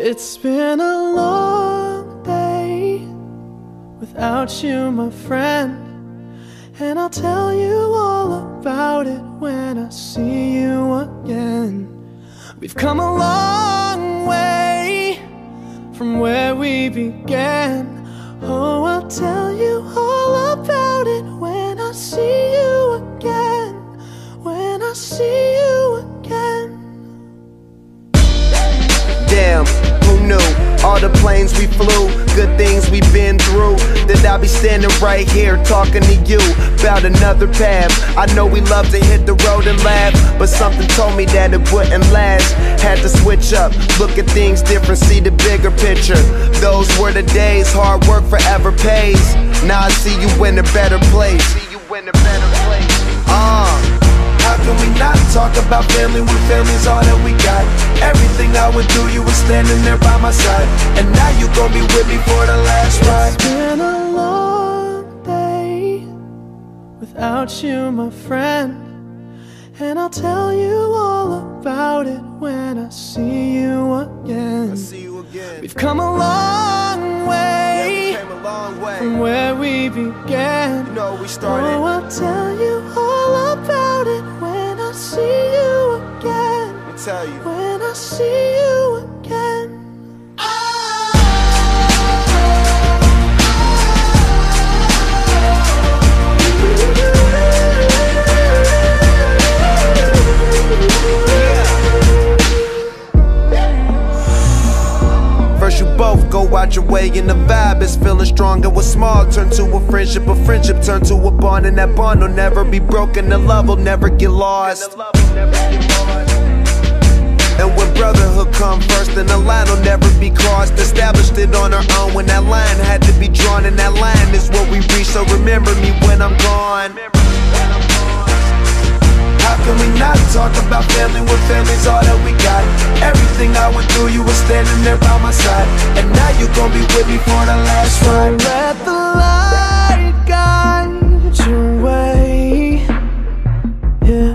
It's been a long day without you, my friend, and I'll tell you all about it when I see you again. We've come a long way from where we began. Oh, I'll tell you all about it when I see you again. When I see you again. Damn, who knew? All the planes we flew, good things we've been through, that I'll be standing right here talking to you about another path. I know we love to hit the road and laugh, but something told me that it wouldn't last. Had to switch up, look at things different, see the bigger picture. Those were the days, hard work forever pays. Now I see you in a better place. How can we not talk about family when family's all that we got? Everything I would do, you were standing there by my side, and now you gon' be with me for the last ride. It's been a long day without you, my friend, and I'll tell you all about it when I see you again. We've come a long way, from where we began. You know, we started. Oh, I'll tell you all about it when I see you again. Let me tell you. When I see you again. First you both go out your way and the vibe is feeling strong. It was small, turn to a friendship turn to a bond, and that bond will never be broken. The love will never get lost. And when brotherhood come first, then the line will never be crossed. Established it on our own when that line had to be drawn, and that line is what we reach. So remember me when I'm gone. How can we not talk about family when family's all that we got? Everything I went through, you were standing there by my side, and now you gon' be with me for the last ride. Let the light guide your way, yeah.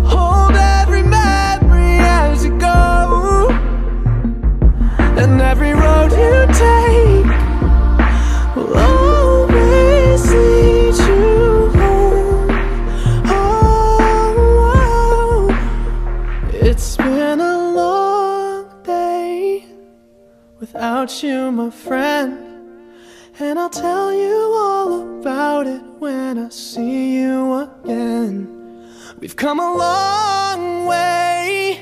Hold every memory as you go, and every road you take will always lead you home. It's been a long day without you, my friend, and I'll tell you all about it when I see you again. We've come a long way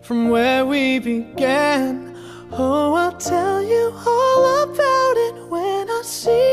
from where we began. Oh, I'll tell you all about it when I see